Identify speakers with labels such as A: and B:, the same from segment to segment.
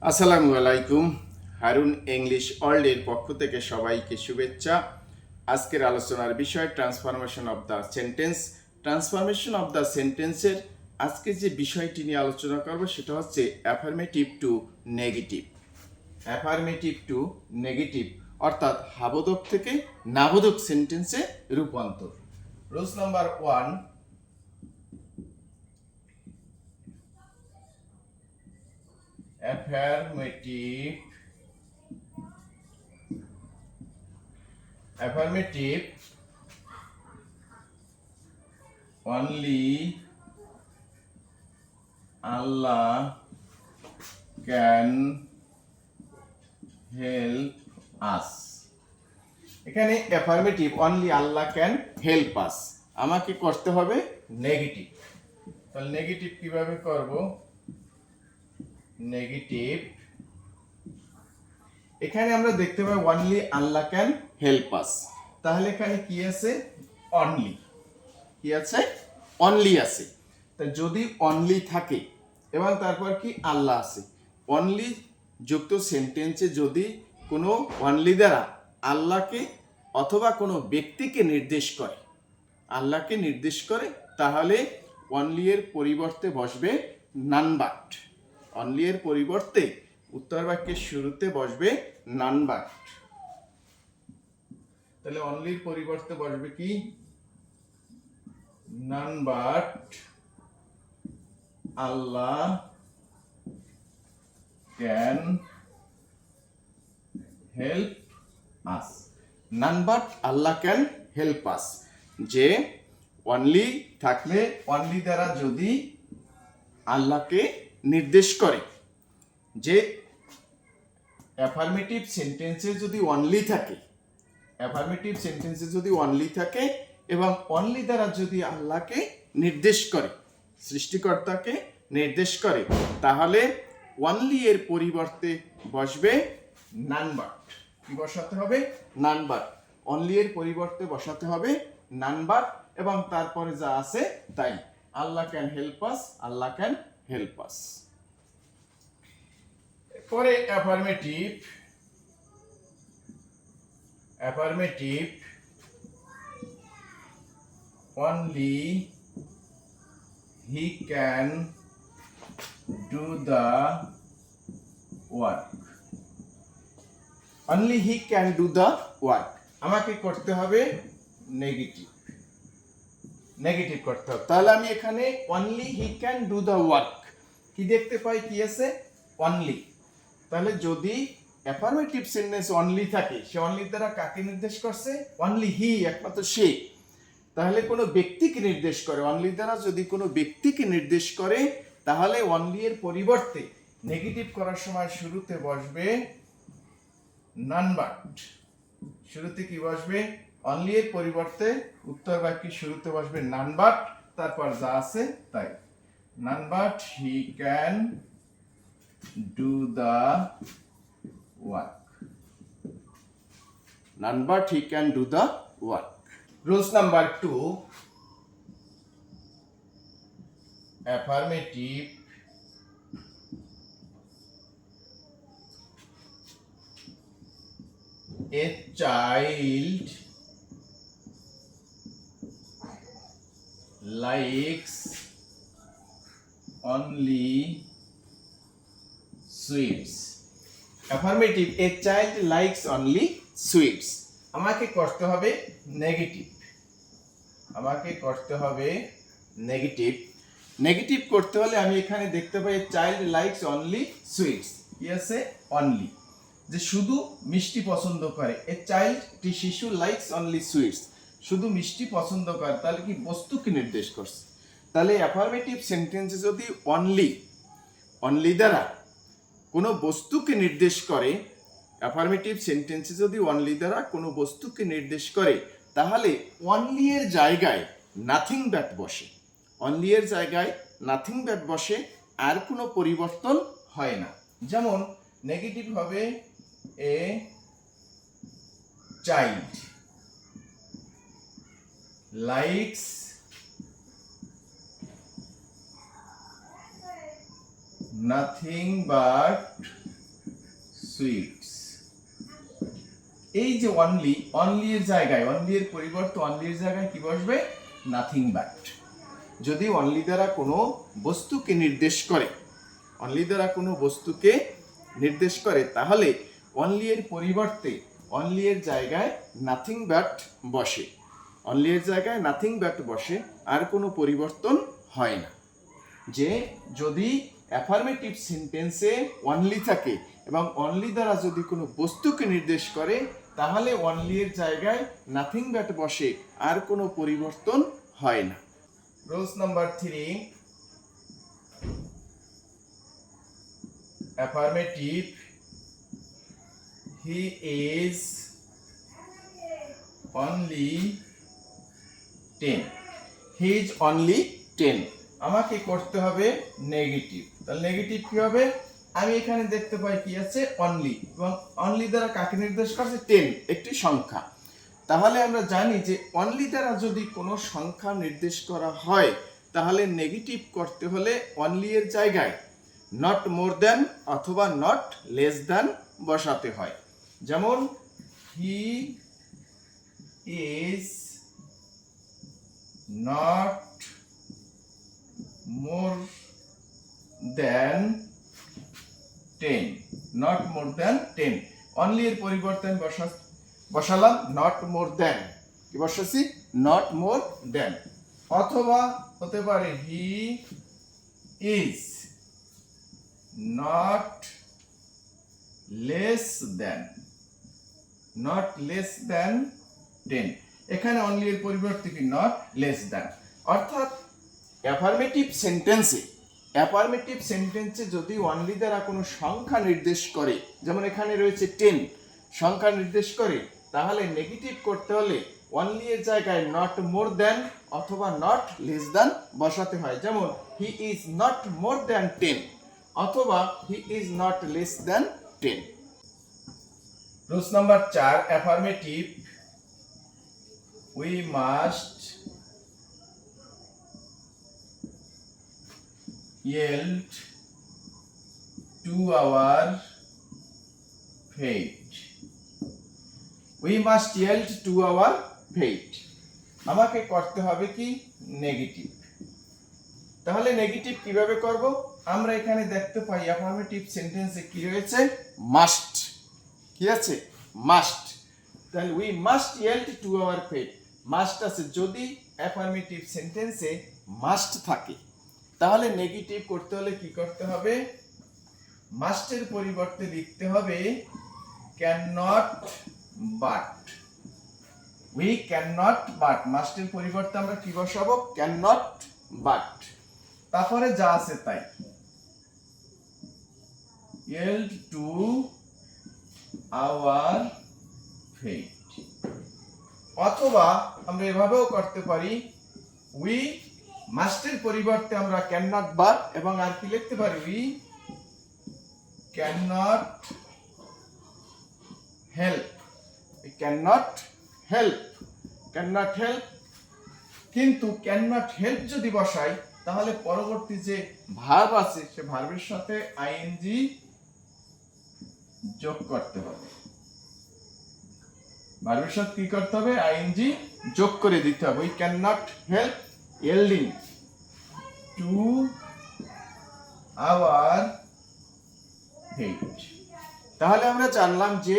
A: আসসালামু আলাইকুম। হারুন ইংলিশ ওয়ার্ল্ডের পক্ষ থেকে সবাইকে শুভেচ্ছা। আজকের আলোচনার বিষয় transformation of the sentence. Transformation of the সেন্টেন্সের আজকে যে বিষয়টি নিয়ে আলোচনা করব সেটা হচ্ছে affirmative two negative. Affirmative two negative অর্থাৎ হাবোধক থেকে নাবোধক সেন্টেন্সে রূপান্তর। Rules number 1, affirmative only Allah can help us। এখানে affirmative only Allah can help আস, আমাকে করতে হবে নেগেটিভ। তাহলে নেগেটিভ কিভাবে করব? নেগেটিভ এখানে আমরা দেখতে পাই only Allah can help us. তাহলে এখানে কি আছে? অনলি। কি আছে? অনলি আছে। তা যদি অনলি থাকে এবং তারপর কি আল্লাহ আছে, অনলি যুক্ত সেন্টেন্সে যদি কোনো অনলি দ্বারা আল্লাহকে অথবা কোনো ব্যক্তিকে নির্দেশ করে, আল্লাহকে নির্দেশ করে, তাহলে অনলি এর পরিবর্তে বসবে নানবাট। অনলি এর পরিবর্তে উত্তর বাক্যের শুরুতে বসবে নানবাট। তাহলে অনলির পরিবর্তে বসবে কি? None but Allah can help us. None but Allah can help us, যে অনলি থাকলে অনলি দ্বারা যদি আল্লাহকে নির্দেশ করে, যে অ্যাফার্মেটিভ সেন্টেন্সে যদি অনলি থাকে, অ্যাফার্মেটিভ সেন্টেন্সে যদি অনলি থাকে এবং অনলি দ্বারা যদি আল্লাহকে নির্দেশ করে, সৃষ্টিকর্তাকে নির্দেশ করে, তাহলে অনলি এর পরিবর্তে বসবে নানবাট। কি বসাতে হবে? নানবাট। অনলি এর পরিবর্তে বসাতে হবে নানবাট এবং তারপরে যা আছে তাই। Allah can help us, Allah can help us. পরে affirmative, affirmative only he can do the work। only he can do the work, আমাকে করতে হবে নেগেটিভ। নেগেটিভ করতে হবে। তাহলে আমি এখানে only he can do the work কি দেখতে পাই? কি আছে? only। তাহলে যদি অ্যাফার্মেটিভ সেন্টেন্স অনলি থাকে, সে অনলি দ্বারা কাকে নির্দেশ করছে? অনলি হি, একমাত্র সে। তাহলে কোনো ব্যক্তিকে নির্দেশ করে, অনলি দ্বারা যদি কোনো ব্যক্তিকে নির্দেশ করে, তাহলে অনলি এর পরিবর্তে নেগেটিভ করার সময় শুরুতে বসবে নানবাট। শুরুতে কি বসবে? অনলি এর পরিবর্তে উত্তর বাক্যের শুরুতে বসবে নানবাট, তারপর যা আছে তাই। None but he can do the work. None but he can do the work. Rules number 2, affirmative a child likes only sweets। affirmative a child likes only sweets, আমাকে করতে হবে নেগেটিভ। আমাকে করতে হবে নেগেটিভ। নেগেটিভ করতে হলে আমি এখানে দেখতে পাই চাইল্ড লাইকস অনলি সুইটস। কি আছে? অনলি, যে শুধু মিষ্টি পছন্দ করে। এ চাইল্ড, একটি শিশু, লাইকস অনলি সুইটস, শুধু মিষ্টি পছন্দ করে। তাহলে কি বস্তুকে নির্দেশ করছে। তাহলে অ্যাফার্মেটিভ সেন্টেন্সে যদি অনলি, অনলি দ্বারা কোনো বস্তুকে নির্দেশ করে, অ্যাফার্মেটিভ সেন্টেন্সে যদি অনলি দ্বারা কোনো বস্তুকে নির্দেশ করে, তাহলে অনলি এর জায়গায় নাথিং ব্যাট বসে। অনলি এর জায়গায় নাথিং ব্যাট বসে, আর কোনো পরিবর্তন হয় না। যেমন নেগেটিভ হবে a child likes nothing but sweets. এই যে অনলি, অনলি এর জায়গায়, অনলি এর পরিবর্তে অনলি এর জায়গায় কি বসবে? Nothing but. যদি অনলি দ্বারা কোনো বস্তুকে নির্দেশ করে, অনলি দ্বারা কোনো বস্তুকে নির্দেশ করে, তাহলে অনলি এর পরিবর্তে অনলি এর জায়গায় নাথিং বাট বসে। অনলি এর জায়গায় নাথিং বাট বসে, আর কোনো পরিবর্তন হয় না। যে যদি অ্যাফার্মেটিভ সেন্টেন্সে অনলি থাকে এবং অনলি দ্বারা যদি কোনো বস্তুকে নির্দেশ করে, তাহলে অনলি এর জায়গায় নাথিং বাট বসে, আর কোনো পরিবর্তন হয় না। Rules number 3, affirmative, he is only 10, he is only 10। আমাকে করতে হবে নেগেটিভ। তাহলে নেগেটিভ কি হবে? আমি এখানে দেখতে পাই কি আছে? অনলি, এবং অনলি দ্বারা কাকে নির্দেশ করছে? 10, একটি সংখ্যা। তাহলে আমরা জানি যে অনলি দ্বারা যদি কোনো সংখ্যা নির্দেশ করা হয়, তাহলে নেগেটিভ করতে হলে অনলি এর জায়গায় নট মোর দ্যান অথবা নট লেস দ্যান বসাতে হয়। যেমন he is not more than 10, not more than 10। Only এর পরিবর্তে আমি বসালাম not more than, কি বসাচ্ছি? not more than। অথবা হতে পারে he is not less than, not less than 10। এখানে অনলি এর পরিবর্তে কি? not less than। অর্থাৎ অ্যাফার্মেটিভ সেন্টেন্সে যদি অনলি দ্বারা কোনো সংখ্যা নির্দেশ করে, যেমন এখানে রয়েছে 10, সংখ্যা নির্দেশ করে, তাহলে নেগেটিভ করতে হলে অনলি এর জায়গায় নট মোর দ্যান অথবা নট লেস দ্যান বসাতে হয়। যেমন he is not more than 10 অথবা he is not less than 10। Rules number 4, affirmative, we must yield to our fate, we must yield to our fate। আমাকে করতে হবে কি? Negative. তাহলে নেগেটিভ কিভাবে করব? আমরা এখানে দেখতে পাই অ্যাফার্মেটিভ সেন্টেন্সে কি রয়েছে? মাস্ট। কি আছে? মাস্ট। তাহলে we must yield to our fate, must আছে। যদি অ্যাফার্মেটিভ সেন্টেন্সে মাস্ট থাকে, তাহলে নেগেটিভ করতে হলে কি করতে হবে? মাস্টের পরিবর্তে লিখতে হবে can not but. We can not but, মাস্টের পরিবর্তে আমরা কি বসাবো? Can not but. তারপরে যা আছে তাই, yield to our fate। অথবা আমরা এভাবেও করতে পারি, উই মাস্টের পরিবর্তে আমরা ক্যান নট বাট, এবং আর কি লিখতে পারি? We can not help, can not help, can not help. কিন্তু ক্যান নট হেল্প যদি বসাই, তাহলে পরবর্তী যে ভার্ব আছে সে ভার্বের সাথে আইএনজি যোগ করতে হবে। ভার্বের সাথে কি করতে হবে? আইএনজি যোগ করে দিতে হবে। We can not help yielding to our fate। তাহলে আমরা জানলাম যে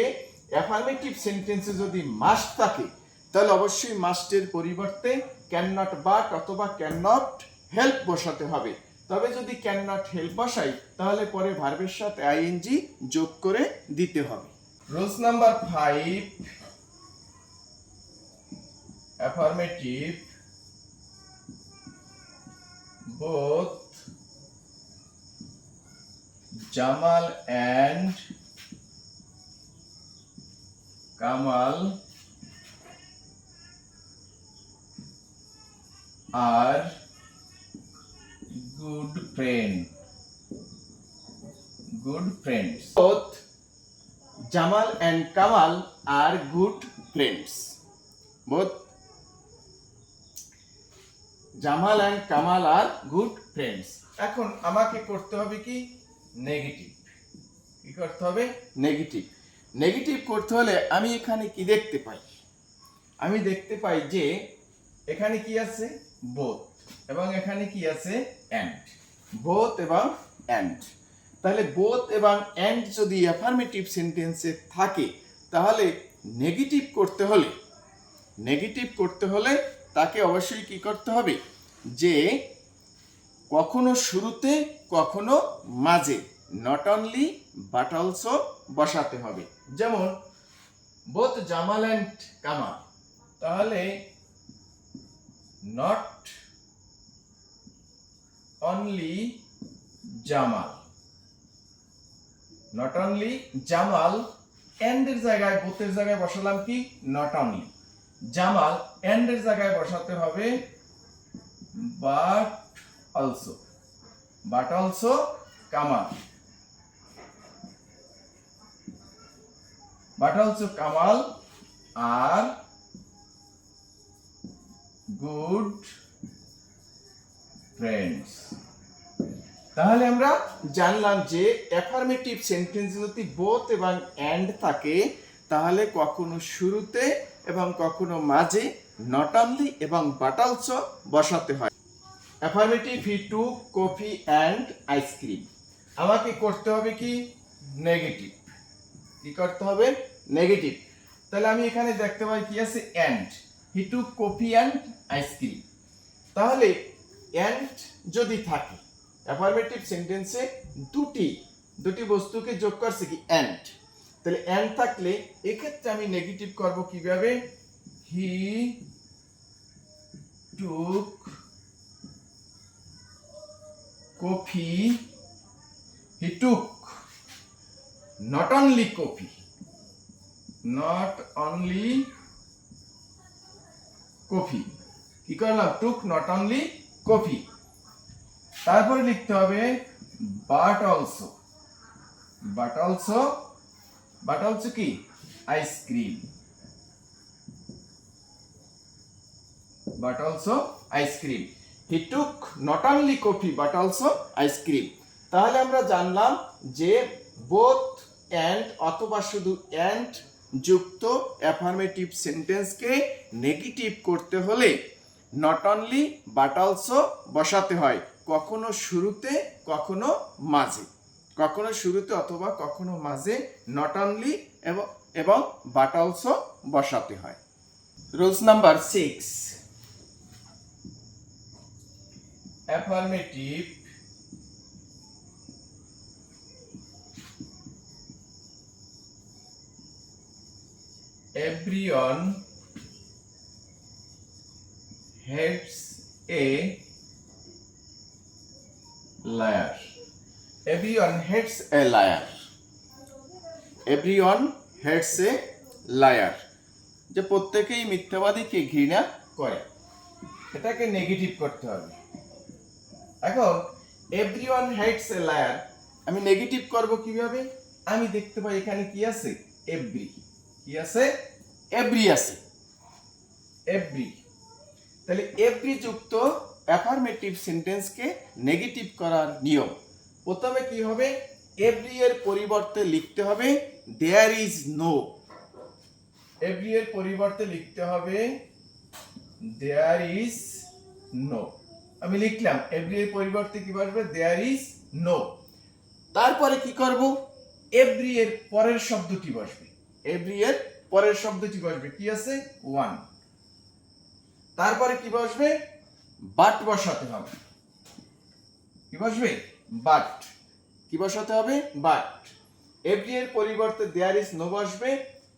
A: অ্যাফার্মেটিভ সেন্টেন্সে যদি মাস্ট থাকে, তাহলে অবশ্যই মাস্টের পরিবর্তে ক্যান নট বাট অথবা ক্যান নট হেল্প বসাতে হবে। তবে যদি ক্যান নট হেল্প বসাই, তাহলে পরে ভার্বের সাথে আইএনজি যোগ করে দিতে হবে। Rules number 5, affirmative, both Jamal and Kamal are good friends. Both Jamal and Kamal are good friends. Both Jamal and Kamal are good friends. এখন আমাকে করতে হবে কি? নেগেটিভ। কি করতে হবে? নেগেটিভ। নেগেটিভ করতে হলে আমি এখানে কি দেখতে পাই? আমি দেখতে পাই যে এখানে কি আছে? বোথ। এবং এখানে কি আছে? এন্ড। বোথ এবং এন্ড। তাহলে বোথ এবং এন্ড যদি অ্যাফার্মেটিভ সেন্টেন্সে থাকে তাহলে নেগেটিভ করতে হলে তাকে অবশ্যই কি করতে হবে? যে কখনো শুরুতে কখনো মাঝে, নট অনলি বাট অলসো বসাতে হবে। যেমন বোথ জামাল অ্যান্ড কামাল, তাহলে not only Jamal, not only Jamal, and এর জায়গায় বোথের জায়গায় বসালাম কি? নট অনলি জামাল, এন্ড এর জায়গায় বসাতে হবে but also, but also Kamal, but also Kamal are good friends. তাহলে আমরা জানলাম যে অ্যাফার্মেটিভ সেন্টেন্স যদি বোথ এবং এন্ড থাকে তাহলে কখনো শুরুতে এবং কখনো মাঝে, নট অনলি এবং বাট অলসো বসাতে হয়। Affirmative, he took coffee and ice cream. আমাকে করতে হবে কি? নেগেটিভ। কি করতে হবে? নেগেটিভ। তাহলে আমি এখানে দেখতে পাই কি আছে? And. He took coffee and ice cream. তাহলে এন্ড যদি থাকে অ্যাফার্মেটিভ সেন্টেন্সে দুটি বস্তুকে যোগ করছে কি? এন্ড। তাহলে এন্ড থাকলে এক্ষেত্রে আমি নেগেটিভ করব কিভাবে? He took coffee, he took not only coffee, not only coffee. কি করলাম? Took not only coffee. তারপরে লিখতে হবে but also, but also, but also কি? Ice cream, but also ice cream. He took not only coffee but also ice cream. তাহলে আমরা জানলাম যে বোথ এন্ড অথবা শুধু এন্ড যুক্ত অ্যাফার্মেটিভ সেন্টেন্সকে নেগেটিভ করতে হলে নট অনলি বাট অলসো বসাতে হয়, কখনো শুরুতে কখনো মাঝে, কখনো শুরুতে অথবা কখনো মাঝে নট অনলি এবং বাট অলসো বসাতে হয়। Rules number 6, affirmative everyone hates a liar. Everyone hates a liar. Everyone hates a liar. যে প্রত্যেকেই মিথ্যাবাদীকে ঘৃণা করে, এটাকে নেগেটিভ করতে হবে। এখন everyone hates a liar আমি নেগেটিভ করব কিভাবে? আমি দেখতে পাই এখানে কি আছে? এভরি। কি আছে? এভরি আছে, এভরি। তাহলে এভরি যুক্ত অ্যাফার্মেটিভ সেন্টেন্সকে নেগেটিভ করার নিয়ম, প্রথমে কি হবে? এভরি এর পরিবর্তে লিখতে হবে দেয়ার ইজ নো। এভরি এর পরিবর্তে লিখতে হবে দেয়ার ইজ নো। আমি লিখলাম এভরি এর পরিবর্তে কি বসবে? There is no. তারপরে কি করব? এভরি এর পরের শব্দটি বসবে, এভরি এর পরের শব্দটি বসবে কি আছে? ওয়ান। তারপরে কি বসবে? বাট বসাতে হবে। কি বসবে? বাট। কি বসাতে হবে? বাট। এভরি এর পরিবর্তে দেয়ার ইজ নো বসবে,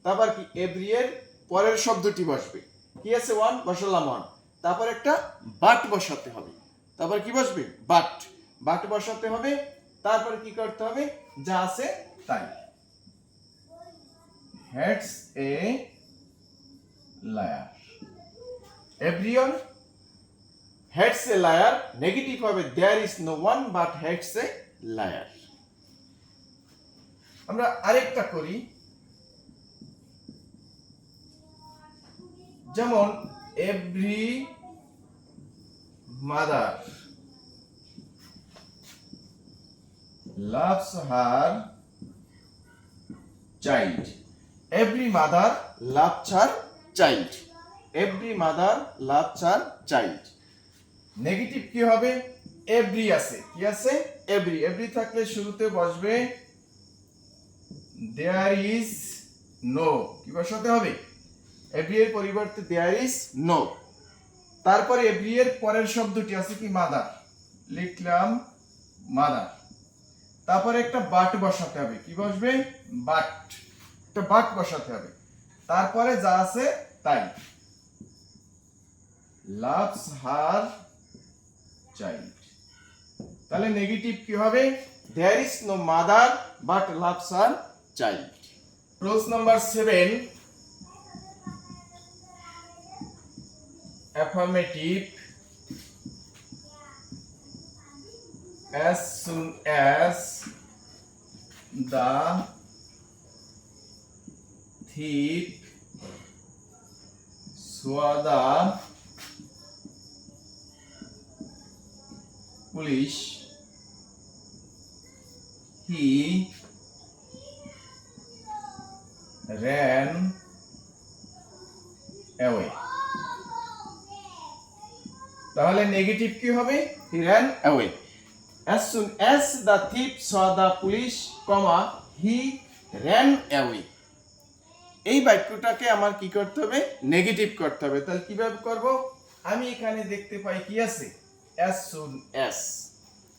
A: তারপর কি? এভরি এর পরের শব্দটি বসবে কি আছে? ওয়ান, বসালাম ওয়ান। তারপর একটা বাট বসাতে হবে, তারপর কি বসবে? বাট। বাট বসাতে হবে, তারপর কি করতে হবে? যা আছে তাই। hates a liar. Everyone hates a liar, negative হবে there is no one but hates a liar. আমরা আরেকটা করি, যেমন every mother loves her child. Every mother loves her child. Every mother loves her child. Negative কি হবে? Every আছে, কি আছে? এভরি। এভরি থাকলে শুরুতে বসবে দেয়ার ইজ নো, কি বসাতে হবে? এভরি এর পরিবর্তে দেয়ার ইজ নো। তারপরে এভরি এর পরের শব্দটি আছে কি? মাদার, লিখলাম মাদার। তারপরে একটা বাট বসাতে হবে, কি বসবে? বাট, একটা বাট বসাতে হবে। তারপরে যা আছে তাই, লাভস হার চাইল্ড। তাহলে নেগেটিভ কি হবে? There is no mother but loves her child. Rules number 7, affirmative as soon as the thief saw the police, he ran away. তাহলে নেগেটিভ কি হবে? he ran away. as soon as the thief saw the police, he ran away. এই বাক্যটাকে আমার কি করতে হবে? Negative করতে হবে। তাহলে কিভাবে করব? আমি এখানে দেখতে পাই কি আছে? as soon as,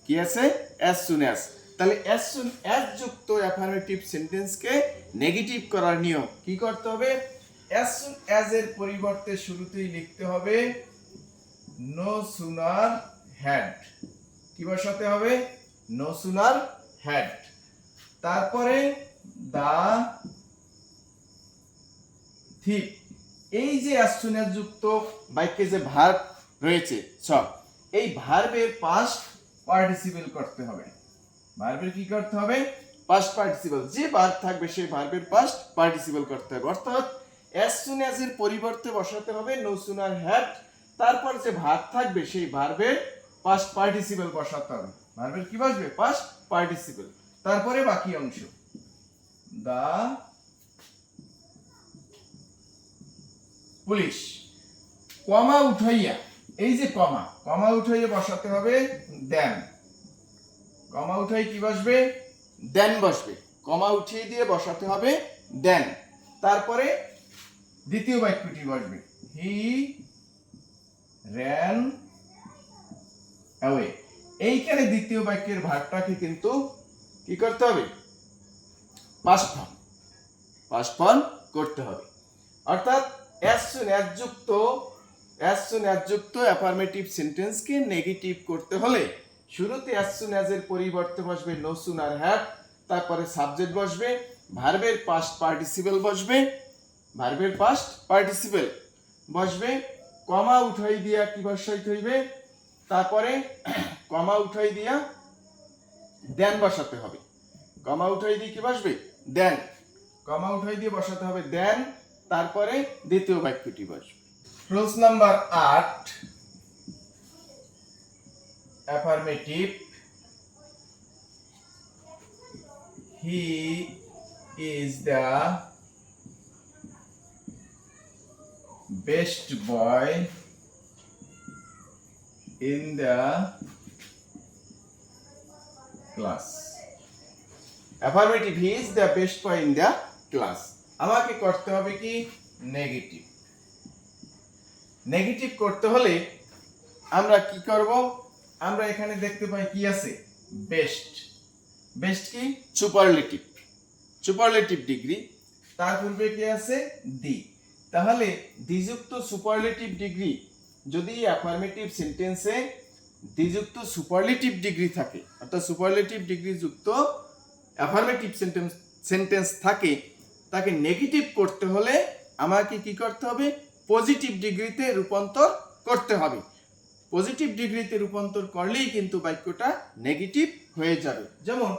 A: কি আছে? as soon as। তাহলে as soon as যুক্ত অ্যাফার্মেটিভ সেন্টেন্সকে নেগেটিভ করার নিয়ম কি করতে হবে? as soon as এর পরিবর্তে শুরুতেই লিখতে হবে no sooner had, কি বসাতে হবে? no sooner had। তারপরে the thief, এই যে as soon as যুক্ত বাক্যে যে ভার্ব রয়েছে সব, এই ভার্বের পাস্ট পার্টিসিপল করতে হবে। ভার্বের কি করতে হবে? Past participle. যে ভার্ব থাকবে সেই ভার্বের পাস্ট পার্টিসিপল করতে হবে। অর্থাৎ as soon as এর পরিবর্তে বসাতে হবে no sooner had, তারপর যে ভার্ব থাকবে সেই ভার্বের পাস্ট পার্টিসিপল বসাতে হবে। ভার্বের কি বসবে? Past participle. তারপরে বাকি অংশ দা পুলিশ, কমা উঠাইয়া, এই যে কমা, কমা উঠাইয়া বসাতে হবে দেন। কমা উঠাই কি বসবে? দেন বসবে। কমা উঠিয়ে দিয়ে বসাতে হবে দেন। তারপরে দ্বিতীয় বাক্যটি বসবে হি ran away। এইখানে দ্বিতীয় বাক্যের ভার্বটাকে কিন্তু কি করতে হবে? পাস্ট ফর্ম করতে হবে। অর্থাৎ as soon as যুক্ত অ্যাফার্মেটিভ সেন্টেন্সকে নেগেটিভ করতে হলে শুরুতে as soon as এর পরিবর্তে বসবে no sooner had, তারপরে সাবজেক্ট বসবে, ভার্বের পাস্ট পার্টিসিপল বসবে, ভার্বের পাস্ট পার্টিসিপল বসবে, কমা উঠাই দিয়া কি বসাইতে হইবে? তারপরে কমা উঠাই দিয়া দেন বসাতে হবে। কমা উঠাই দিয়ে কি বসবে? দেন। কমা উঠাই দিয়ে বসাতে হবে দেন, তারপরে দ্বিতীয় বাক্যটি বসবে। Rules number 8, affirmative he is the best boy in the class. Affirmative, he is the best boy in the class. আমাকে করতে হবে কি? নেগেটিভ। নেগেটিভ করতে হলে আমরা কি করব? আমরা এখানে দেখতে পাই কি আছে? বেস্ট। বেস্ট কি? সুপারলেটিভ। Superlative degree. তার পূর্বে কি আছে? দি। তাহলে দ্বিযুক্ত সুপারলেটিভ ডিগ্রি, যদি অ্যাফার্মেটিভ সেন্টেন্সে দ্বিযুক্ত সুপারলেটিভ ডিগ্রি থাকে, অর্থাৎ সুপারলেটিভ ডিগ্রি যুক্ত অ্যাফার্মেটিভ সেন্টেন্স থাকে, তাকে নেগেটিভ করতে হলে আমাকে কি করতে হবে? পজিটিভ ডিগ্রিতে রূপান্তর করতে হবে। পজিটিভ ডিগ্রিতে রূপান্তর করলেই কিন্তু বাক্যটা নেগেটিভ হয়ে যাবে। যেমন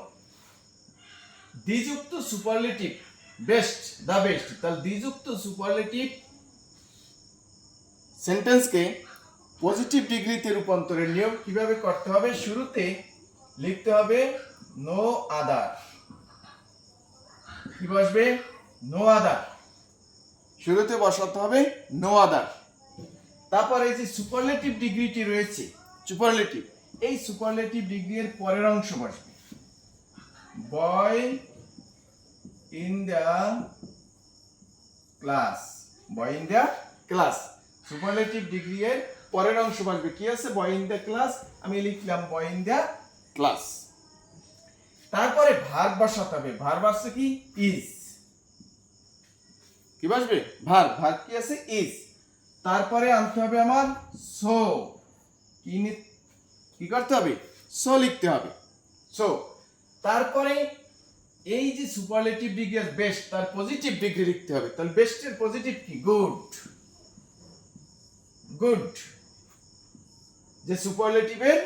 A: দ্বিযুক্ত সুপারলেটিভ বেস্ট, দ্য বেস্ট, তাহলে দ্বিযুক্ত সুপারলেটিভ সেন্টেন্সকে পজিটিভ ডিগ্রিতে রূপান্তরের নিয়ম কিভাবে করতে হবে? শুরুতে লিখতে হবে নো আদার, কি বসবে? No other. শুরুতে বসাতে হবে নো আদার। তারপর এই যে সুপারলেটিভ ডিগ্রিটি রয়েছে, সুপারলেটিভ, এই সুপারলেটিভ ডিগ্রি এর পরের অংশ বসবে boy in the class. Boy in the class, superlative degree এর পরের অংশ বসবে কি আছে? Boy in the class. আমি লিখলাম বয় ইন দ্য ক্লাস। তারপরে ভার্ব বসাতে হবে। ভার্ব আছে কি? ইজ। কি বসবে? ভার্ব। ভার্ব কি আছে? ইজ। তারপরে আনতে হবে আমার সো। কি করতে হবে? সো লিখতে হবে। সো তারপরে এই যে সুপারলেটিভ ডিগ্রি এর বেস্ট, তার পজিটিভ ডিগ্রি লিখতে হবে। তাহলে বেস্টের পজিটিভ কি? গুড। গুড। যে সুপারলেটিভের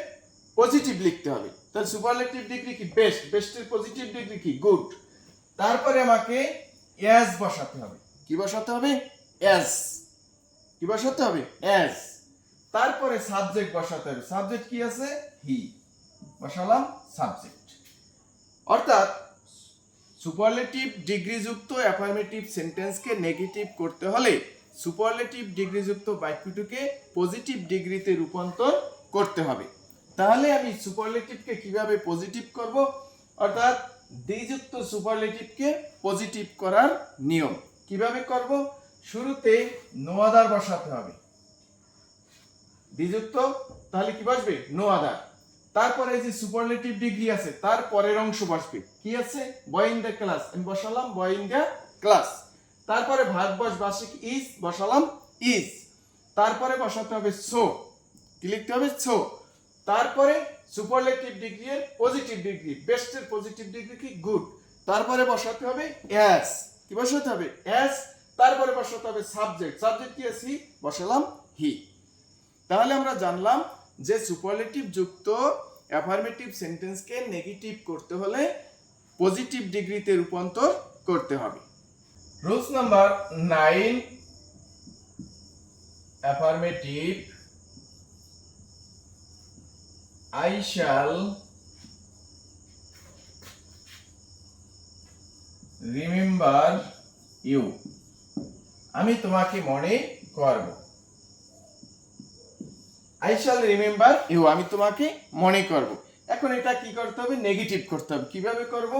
A: পজিটিভ লিখতে হবে। তাহলে সুপারলেটিভ ডিগ্রি কি? বেস্ট। বেস্টের পজিটিভ ডিগ্রি কি? গুড। তারপরে আমাকে অ্যাজ বসাতে হবে। কি বসাতে হবে? অ্যাজ। কি বসাতে হবে? অ্যাজ। তারপরে সাবজেক্ট বসাতে হবে। সাবজেক্ট কি আছে? হি। বসালাম সাবজেক্ট। অর্থাৎ সুপারলেটিভ ডিগ্রি যুক্ত অ্যাফার্মেটিভ সেন্টেন্সকে নেগেটিভ করতে হলে সুপারলেটিভ ডিগ্রি যুক্ত বাক্যটিকে পজিটিভ ডিগ্রিতে রূপান্তর করতে হবে। তাহলে আমি সুপারলেটিভকে কিভাবে পজিটিভ করব? অর্থাৎ দ্বিযুক্ত সুপারলেটিভকে পজিটিভ করার নিয়ম কিভাবে করব? শুরুতে নো আদার বসাতে হবে। দ্বিযুক্ত, তাহলে কি বসবে? No other. তারপরে এই যে সুপারলেটিভ ডিগ্রি আছে তার পরের অংশ বসবে কি আছে? Boy in the class. আমি বসালাম বয় ইন দ্য ক্লাস। তারপরে ভার্ব বসবে কি? ইজ। বসালাম ইজ। তারপরে বসাতে হবে সো। কি লিখতে হবে? সো। তারপরে সুপারলেটিভ ডিগ্রি এর পজিটিভ ডিগ্রি, বেস্টের পজিটিভ ডিগ্রি কি? গুড। তারপরে বসাতে হবে অ্যাজ। কি বসাতে হবে? অ্যাজ। তারপরে বসাতে হবে সাবজেক্ট। সাবজেক্ট কি আছে? হি। বসালাম হি। তাহলে আমরা জানলাম যে সুপারলেটিভ যুক্ত অ্যাফার্মেটিভ সেন্টেন্সকে নেগেটিভ করতে হলে পজিটিভ ডিগ্রিতে রূপান্তর করতে হবে। Rules number 9, affirmative. I shall remember you. আমি তোমাকে মনে করব। I shall remember you, আমি তোমাকে মনে করব। এখন এটা কি করতে হবে? নেগেটিভ করতে হবে। কিভাবে করব?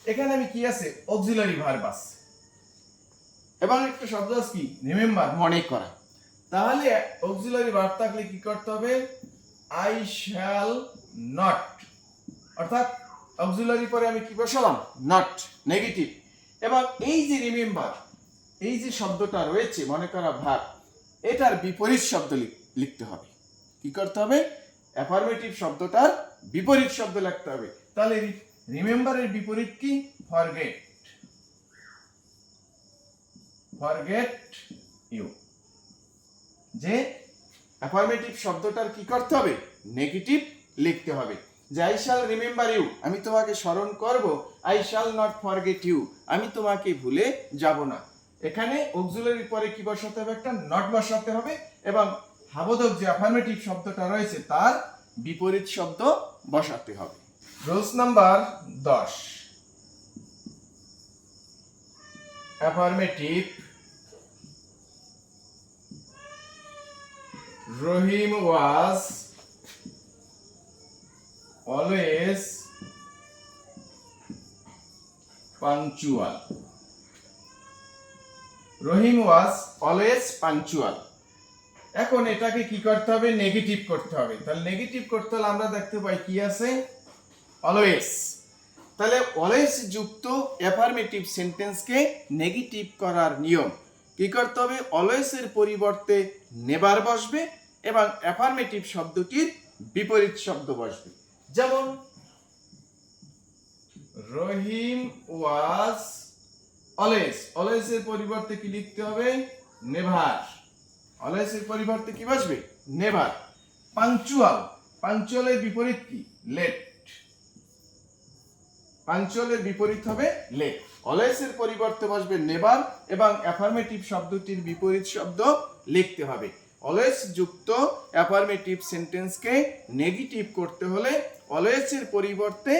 A: এখানে আমি কি আছে? অক্সিলারি ভার্ব আছে এবং একটা শব্দ আছে কি? রিমেম্বার, মনে করা। তাহলে অক্সিলারি ভার্ব থাকলে কি করতে হবে? I shall not, অর্থাৎ অক্সিলারি পরে আমি কি বসালাম? Not, negative. এবং এই যে রিমেম্বার, এই যে শব্দটা রয়েছে মনে করা ভার্ব, এটার বিপরীত শব্দ লিখতে হবে। কি করতে হবে? অ্যাফার্মেটিভ শব্দটার বিপরীত শব্দ লিখতে হবে। তাহলে রিমেম্বারের বিপরীত কি? ফরগেট। Forget you. যে অ্যাফার্মেটিভ শব্দটার কি করতে হবে? নেগেটিভ লিখতে হবে। যে আই শ্যাল রিমেম্বার ইউ, আমি তোমাকে স্মরণ করব। I shall not forget you, আমি তোমাকে ভুলে যাব না। এখানে অক্সিলারির পরে কি বসাতে হবে? একটা নট বসাতে হবে এবং হাবোধক যে অ্যাফার্মেটিভ শব্দটা রয়েছে তার বিপরীত শব্দ বসাতে হবে। Rules number 10, affirmative. Rohim was always punctual. Rohim was always punctual. এখন এটাকে কি করতে হবে? নেগেটিভ করতে হবে। তাহলে নেগেটিভ করতে হলে আমরা দেখতে পাই কি আছে? অলওয়েজ। তাহলে অলওয়েজ যুক্ত অ্যাফার্মেটিভ সেন্টেন্সকে নেগেটিভ করার নিয়ম কি করতে হবে? অলওয়েজ এর পরিবর্তে নেভার বসবে এবং অ্যাফার্মেটিভ শব্দটির বিপরীত শব্দ বসবে। যেমন রহিম ওয়াজ অলওয়েজ, অলওয়েজ এর পরিবর্তে কি লিখতে হবে? নেভার। অলওয়েজ এর পরিবর্তে কি বসবে? নেভার। পাংচুয়াল, পাংচুয়ালের বিপরীত কি? লেট। পাংচুয়ালের বিপরীত হবে লেট। অলওয়েজ এর পরিবর্তে বসবে নেভার এবং অ্যাফার্মেটিভ শব্দটির বিপরীত শব্দ লিখতে হবে। অলওয়েজ যুক্ত অ্যাফার্মেটিভ সেন্টেন্সকে নেগেটিভ করতে হলে অলওয়েজ এর পরিবর্তে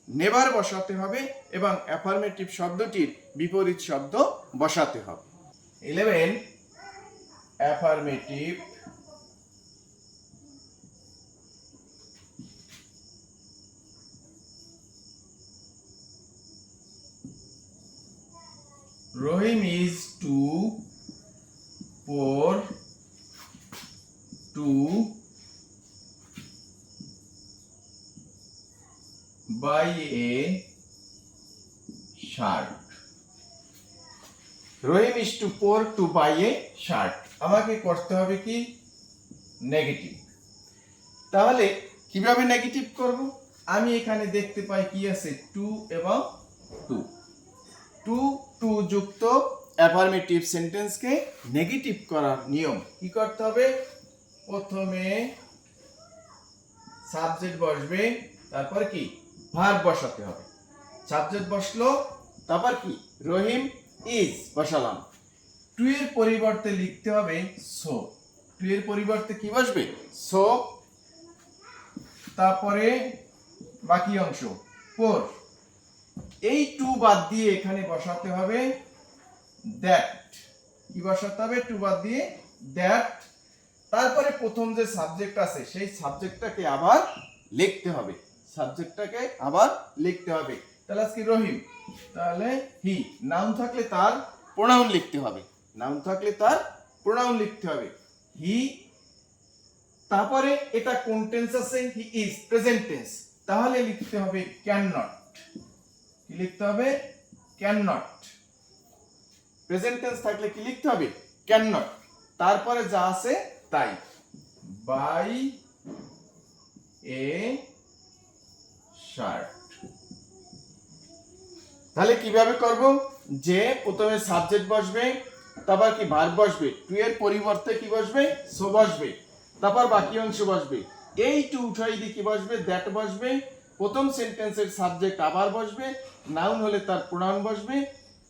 A: নেভার বসাতে হবে এবং অ্যাফার্মেটিভ শব্দটির বিপরীত শব্দ বসাতে হবে। 11 affirmative Rohim is to pour to buy a shirt. Rohim is to pour to buy a shirt. আমাকে করতে হবে কি নেগেটিভ। তাহলে কিভাবে নেগেটিভ করব? আমি এখানে দেখতে পাই কি আছে টু এবং টু। টু যুক্ত অ্যাফার্মেটিভ সেন্টেন্সকে নেগেটিভ করার নিয়ম কি করতে হবে? প্রথমে সাবজেক্ট বসবে, তারপর কি ভার্ব বসাতে হবে। সাবজেক্ট বসলো, তারপর কি রহিম ইজ বসালাম। টু এর পরিবর্তে লিখতে হবে সো। টু এর পরিবর্তে কি বসবে? সো। তারপরে বাকি অংশ পোর। এই টু বাদ দিয়ে এখানে বসাতে হবে দ্যাট। কি বসাতে হবে? টু বাদ দিয়ে দ্যাট। তারপরে প্রথম যে সাবজেক্ট আছে সেই সাবজেক্টটাকে আবার লিখতে হবে। সাবজেক্টটাকে আবার লিখতে হবে। তাহলে আজকে রহিম, তাহলে হি। নাউন থাকলে তার প্রোনাউন লিখতে হবে। নাউন থাকলে তার প্রোনাউন লিখতে হবে। হি। তারপরে এটা কোন টেন্স আছে? He is, present tense. তাহলে লিখতে হবে ক্যান নট। কি লিখতে হবে? Can not. প্রেজেন্ট টেন্স থাকলে কি লিখতে হবে? Can not. তারপরে যা আছে তাই। Buy a shirt. তাহলে কিভাবে করব? যে প্রথমে সাবজেক্ট বসবে, তারপর কি ভার্ব বসবে, টু এর পরিবর্তে কি বসবে? সো বসবে। তারপর বাকি অংশ বসবে। এই টু উঠাই দিয়ে কি বসবে? দ্যাট বসবে। প্রথম সেন্টেন্সের সাবজেক্ট আবার বসবে, নাউন হলে তার প্রোনাউন বসবে।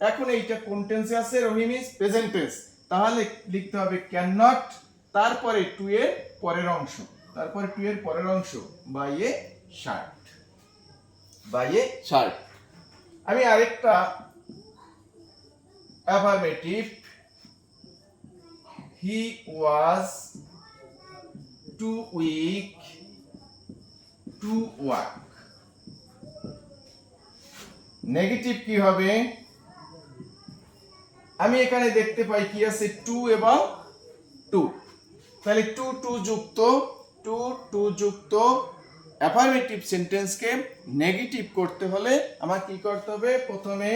A: এখন এইটা কোন টেন্সে আছে? রহিম ইজ, প্রেজেন্ট টেন্স। তাহলে লিখতে হবে ক্যান নট, তারপরে টু এর পরের অংশ, তারপরে টু এর পরের অংশ buy a shirt. Buy a shirt. আমি আরেকটা affirmative, he was too weak to work. Negative কি হবে? আমি এখানে দেখতে পাই কি আছে? টু এবং টু। তাহলে টু যুক্ত অ্যাফার্মেটিভ সেন্টেন্সকে নেগেটিভ করতে হলে আমার কি করতে হবে? প্রথমে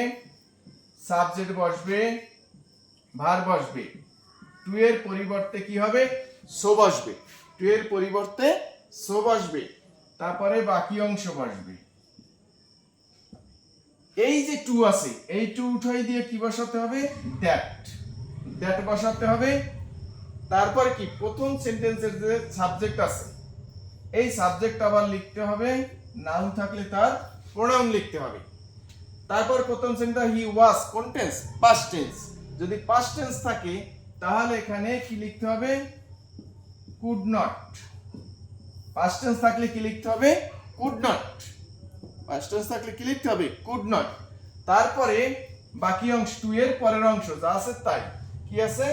A: সাবজেক্ট বসবে, ভার্ব বসবে। টু এর পরিবর্তে কি হবে? সো বসবে। টু এর পরিবর্তে সো বসবে। তারপরে বাকি অংশ বসবে। এই যে টু আছে, এই টু উঠাই দিয়ে কি বসাতে হবে? দ্যাট। দ্যাট বসাতে হবে। তারপর কি প্রথম সেন্টেন্সের যে সাবজেক্ট আছে এই সাবজেক্ট আবার লিখতে হবে, নাউন থাকলে তার প্রোনাউন লিখতে হবে। তারপর প্রথম সেন্টেন্স হি ওয়াজ, কোন টেন্স? Past tense. যদি পাস্ট টেন্স থাকে তাহলে এখানে কি লিখতে হবে? Could not. পাস্ট টেন্স থাকলে কি লিখতে হবে? Could not. পাস্ট টেন্স থাকলে কি লিখতে হবে? Could not. তারপরে বাকি অংশ, টু এর পরের অংশ যা আছে তাই। কি আছে?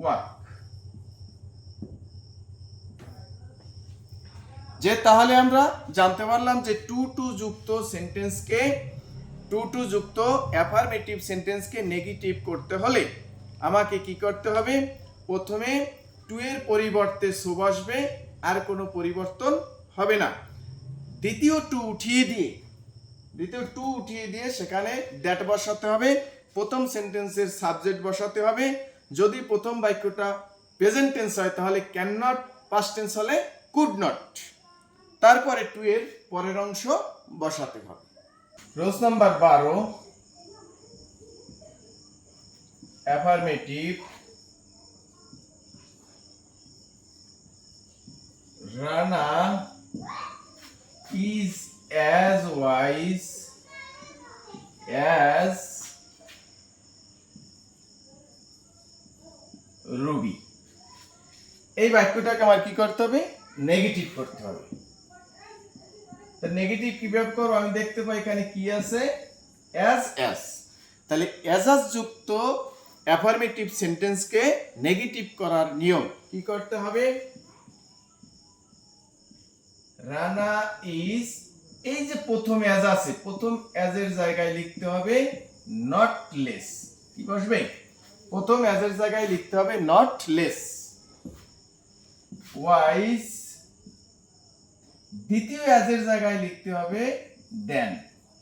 A: ওয়ার্ক। যে তাহলে আমরা জানতে পারলাম যে টু যুক্ত সেন্টেন্সকে, টু যুক্ত অ্যাফার্মেটিভ সেন্টেন্সকে নেগেটিভ করতে হলে আমাকে কি করতে হবে? প্রথমে টু এর পরিবর্তে সো বসবে, আর কোনো পরিবর্তন হবে না। দ্বিতীয় টু উঠিয়ে দিয়ে সেখানে দ্যাট বসাতে হবে। প্রথম সেন্টেন্সের সাবজেক্ট বসাতে হবে। যদি প্রথম বাক্যটা প্রেজেন্ট টেন্স হয় তাহলে ক্যান নট, পাস্ট টেন্স হলে কুড নট। তারপরে টু এর পরের অংশ বসাতে হবে। Rules number 12, affirmative Rana is as wise as Ruby। এই বাক্যটাকে আমার কি করতে হবে? নেগেটিভ করতে হবে। তো নেগেটিভ কিভাবে করব আমি দেখতে পাই এখানে কি আছে অ্যাজ অ্যাজ তাহলে অ্যাজ যুক্ত অ্যাফার্মেটিভ সেন্টেন্সকে নেগেটিভ করার নিয়ম কি করতে হবে রানা ইজ এই যে প্রথম অ্যাজ আছে প্রথম অ্যাজ এর জায়গায় লিখতে হবে নট লেস কি বসবে প্রথম অ্যাজ এর জায়গায় লিখতে হবে নট লেস ওয়াইজ দ্বিতীয় অ্যাজ এর জায়গায় লিখতে হবে দেন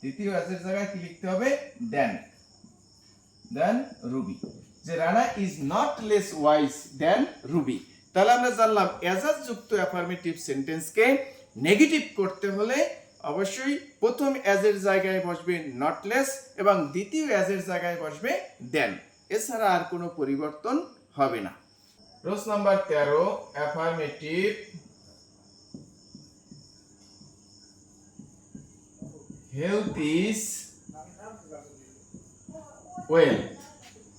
A: দ্বিতীয় অ্যাজ এর জায়গায় কি লিখতে হবে দেন রুবি যে Rana is not less wise than Ruby তাহলে আমরা জানলাম অ্যাজ যুক্ত অ্যাফার্মেটিভ সেন্টেন্সকে নেগেটিভ করতে হলে অবশ্যই প্রথম অ্যাজ এর জায়গায় বসবে নট লেস এবং দ্বিতীয় অ্যাজ এর জায়গায় বসবে দেন এছাড়া আর কোনো পরিবর্তন হবে না rules number 13 affirmative health is wealth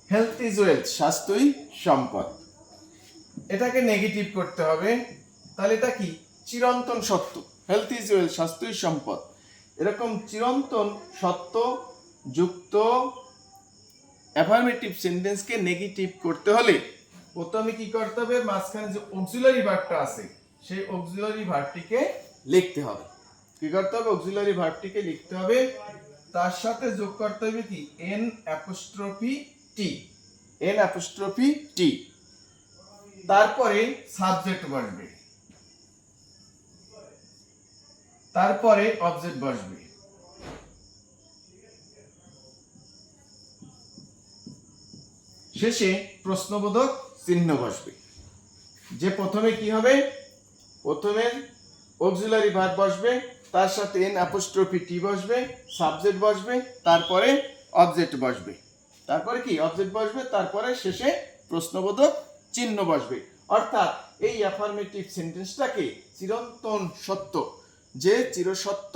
A: health is wealth স্বাস্থ্যই সম্পদ এটাকে নেগেটিভ করতে হবে তাহলে এটা কি চিরন্তন সত্য হেলথ ইজ ওয়েলথ স্বাস্থ্যই সম্পদ এরকম চিরন্তন সত্য যুক্ত অ্যাফার্মেটিভ সেন্টেন্সকে নেগেটিভ করতে হলে প্রথমে কি করতে হবে মাঝখানে যে অক্সিলারি ভার্বটা আছে সেই অক্সিলারি ভার্বটিকে লিখতে হবে কি করতে হবে অক্সিলারি ভার্বটিকে লিখতে হবে তার সাথে যোগ করতে হবে কি এন অ্যাপোস্ট্রফি টি তারপরে সাবজেক্ট বসবে তারপরে অবজেক্ট বসবে শেষে প্রশ্নবোধক চিহ্ন বসবে যে প্রথমে কি হবে প্রথমে অক্সিলারি ভার্ব বসবে তার সাথে এন অ্যাপোস্ট্রফি টি বসবে সাবজেক্ট বসবে তারপরে অবজেক্ট বসবে তারপরে কি অবজেক্ট বসবে তারপরে শেষে প্রশ্নবোধক চিহ্ন বসবে অর্থাৎ এই অ্যাফার্মেটিভ সেন্টেন্সটাকে চিরন্তন সত্য যে চিরসত্য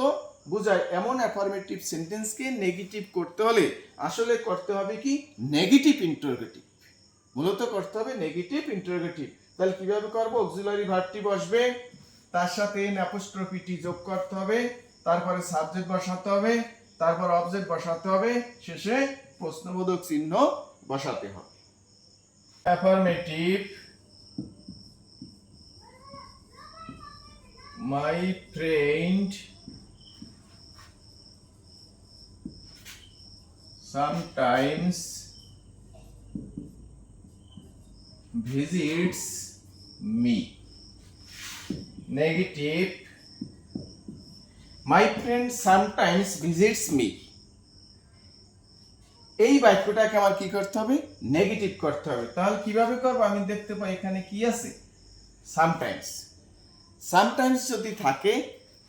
A: বোঝায় এমন অ্যাফার্মেটিভ সেন্টেন্সকে নেগেটিভ করতে হলে আসলে করতে হবে কি নেগেটিভ ইন্টারোগেটিভ মূলত করতে হবে নেগেটিভ ইন্টারোগেটিভ তাহলে কিভাবে করব অক্সিলারি ভার্বটি বসবে তার সাথে এন অ্যাপোস্ট্রফি টি যোগ করতে হবে তারপরে সাবজেক্ট বসাতে হবে তারপর অবজেক্ট বসাতে হবে শেষে প্রশ্নবোধক চিহ্ন বসাতে হবে affirmative my friend sometimes visits me negative my friend sometimes visits me এই বাক্যটাকে আমার কি করতে হবে নেগেটিভ করতে হবে তাহলে কিভাবে করব আমি দেখতে পাই এখানে কি আছে সামটাইমস যদি থাকে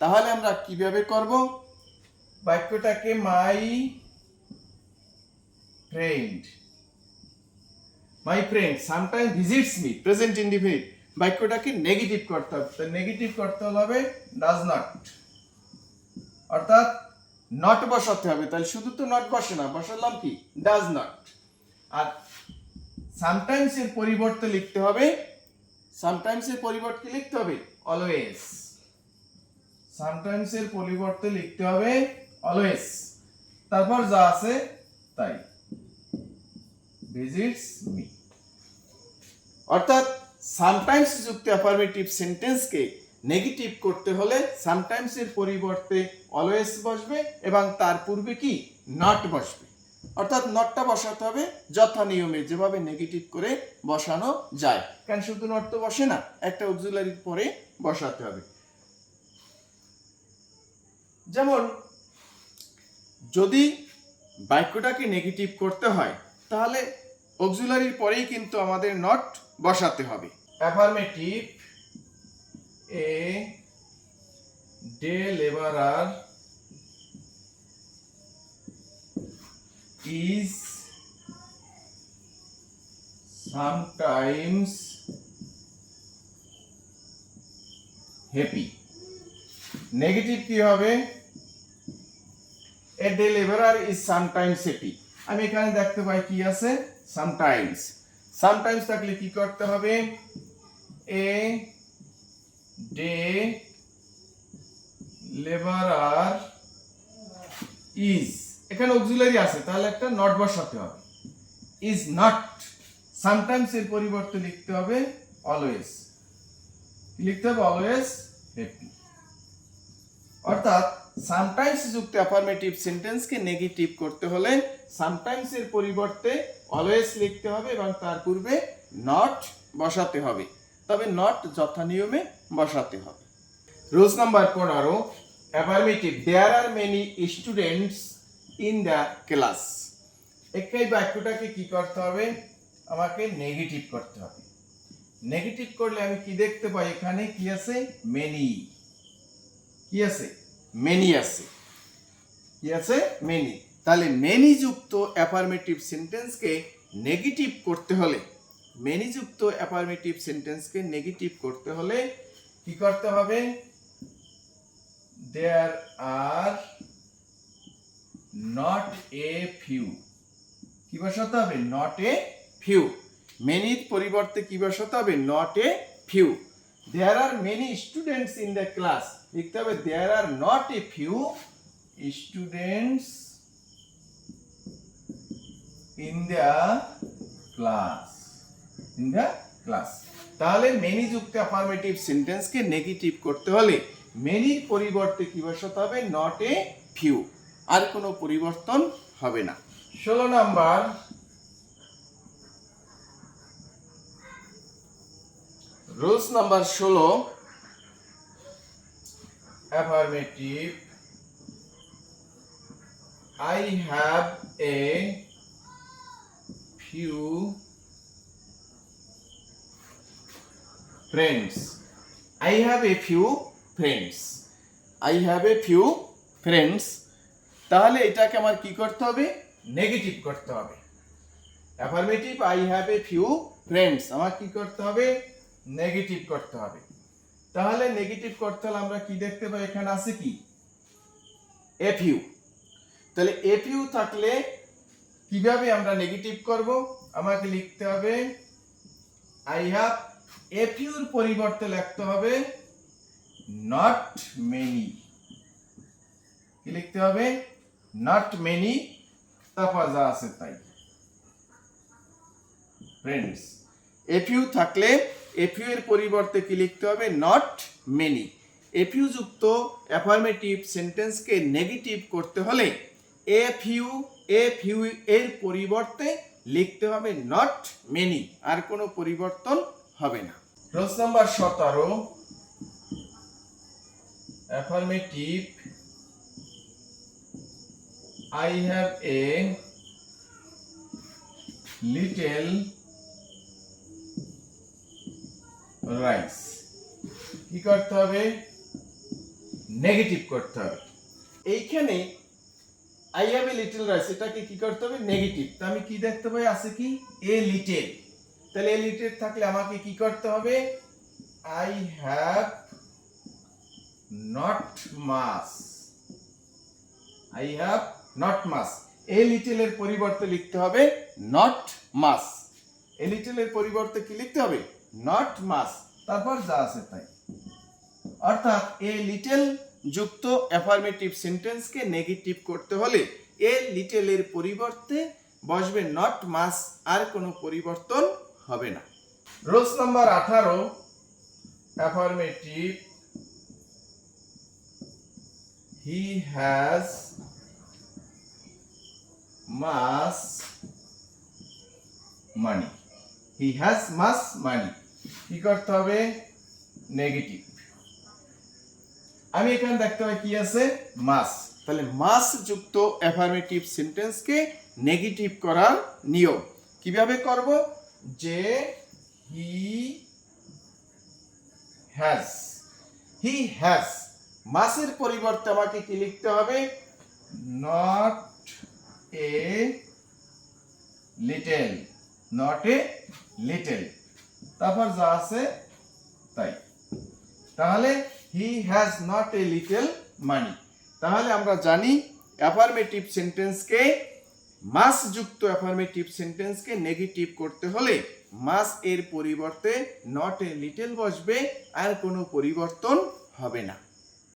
A: তাহলে আমরা কিভাবে করব বাক্যটাকে my friend sometime visits me present indefinite বাক্যটাকে নেগেটিভ করতে হবে তো নেগেটিভ করতে হবে ডাজ নট অর্থাৎ নট বসাতে হবে তাহলে শুধু তো নট বসে না বসালাম কি ডাজ নট আর সামটাইমস এর পরিবর্তে লিখতে হবে অলওয়েজ সামটাইমস এর পরিবর্তে লিখতে হবে অলওয়েজ তারপর যা আছে তাই ভিজিটস মি অর্থাৎ সামটাইমস যুক্ত অ্যাফার্মেটিভ সেন্টেন্সকে নেগেটিভ করতে হলে সামটাইমস এর পরিবর্তে অলওয়েজ বসবে এবং তার পূর্বে কি নট বসবে অর্থাৎ নটটা বসাতে হবে যথা নিয়মে যেভাবে নেগেটিভ করে বসানো যায় কারণ শুধু নট তো বসে না একটা অক্সিলারির পরে বসাতে হবে যেমন যদি বাক্যটাকে নেগেটিভ করতে হয় তাহলে অক্সিলারির পরেই কিন্তু আমাদের নট বসাতে হবে affirmative a day labourer is sometimes happy negative কি হবে a day laborer is sometimes happy আমি এখানে দেখতে পাই কি আছে sometimes থাকলে কি করতে হবে a day লেবারার ইজ, এখানে অক্সিলারি আছে তাহলে একটা নট বসাতে হবে। ইজ নট, সামটাইমস এর পরিবর্তে লিখতে হবে অলওয়েজ। লিখতে হবে অলওয়েজ হ্যাপি। অর্থাৎ সামটাইমস যুক্ত অ্যাফার্মেটিভ সেন্টেন্সকে নেগেটিভ করতে হলে সামটাইমস এর পরিবর্তে অলওয়েজ লিখতে হবে এবং তার পূর্বে নট বসাতে হবে, তবে নট যথানিয়মে বসাতে হবে। Rules number 15, affirmative. There are many students in the class. এই বাক্যটাকে কি করতে হবে? আমাকে নেগেটিভ করতে হবে। নেগেটিভ করলে আমি কি দেখতে পাই? এখানে কি আছে? মেনি। কি আছে? মেনি আছে। কি আছে? মেনি। তাহলে মেনি যুক্ত অ্যাফার্মেটিভ সেন্টেন্সকে নেগেটিভ করতে হলে, মেনি যুক্ত অ্যাফার্মেটিভ সেন্টেন্সকে নেগেটিভ করতে হলে কি করতে হবে? There are not a few. কি বসাতে হবে? Not a few. মেনির পরিবর্তে কি বসাতে হবে? Not a few. There are many students in the class, লিখতে হবে there are not a few students in the class. In the class. তাহলে মেনি যুক্ত অ্যাফার্মেটিভ সেন্টেন্সকে নেগেটিভ করতে হলে মেনির পরিবর্তে কি বসাতে হবে? Not a few. আর কোনো পরিবর্তন হবে না। 16 number, rules number 16, affirmative. I have a few friends. I have a few friends. I have a few friends. তাহলে এটাকে আমার কি করতে হবে? নেগেটিভ করতে হবে। Affirmative I have a few friends, আমার কি করতে হবে? নেগেটিভ করতে হবে। তাহলে নেগেটিভ করতে হলে আমরা কি দেখতে পাই? এখানে আছে কি? a few। তাহলে a few থাকলে কিভাবে আমরা নেগেটিভ করব? আমাকে লিখতে হবে I have a few এর পরিবর্তে লিখতে হবে not many। কি লিখতে হবে? not many। তারপর যা আছে তাই। ফ্রেন্ডস, a few থাকলে a few এর পরিবর্তে কি লিখতে হবে? not many। a few যুক্ত অ্যাফার্মেটিভ সেন্টেন্সকে নেগেটিভ করতে হলে a few এর পরিবর্তে লিখতে হবে not many, আর কোনো পরিবর্তন হবে না। Rules number 17, affirmative. I have a little rice। কি করতে হবে? নেগেটিভ করতে হবে। এইখানে I have a little rice, এটাকে কি করতে হবে? নেগেটিভ। তো আমি কি দেখতে পাই? আছে কি? a little। তাহলে a little থাকলে আমাকে কি করতে হবে? I have not much। I have not much। a little এর পরিবর্তে লিখতে হবে not much। a little এর পরিবর্তে কি লিখতে হবে? not much। তারপর যা আছে তাই। অর্থাৎ a little যুক্ত অ্যাফার্মেটিভ সেন্টেন্সকে নেগেটিভ করতে হলে a little এর পরিবর্তে বসবে not much, আর কোনো পরিবর্তন হবে না। Rules number 18, affirmative. He has much money। He has much money। কি করতে হবে? নেগেটিভ। আমি এখানে দেখতে পাই কি আছে? মাস। তাহলে মাস যুক্ত অ্যাফার্মেটিভ সেন্টেন্সকে নেগেটিভ করার নিয়ম কিভাবে করব? যে হি হ্যাজ, মাসের পরিবর্তে আমাকে কি লিখতে হবে? Not a little. Not a little. তারপর যা আছে তাই। তাহলে he has not a little money. তাহলে আমরা জানি অ্যাফার্মেটিভ সেন্টেন্সকে, মাস যুক্ত অ্যাফার্মেটিভ সেন্টেন্সকে নেগেটিভ করতে হলে মাস এর পরিবর্তে নট এ লিটল বসবে, আর কোনো পরিবর্তন হবে না।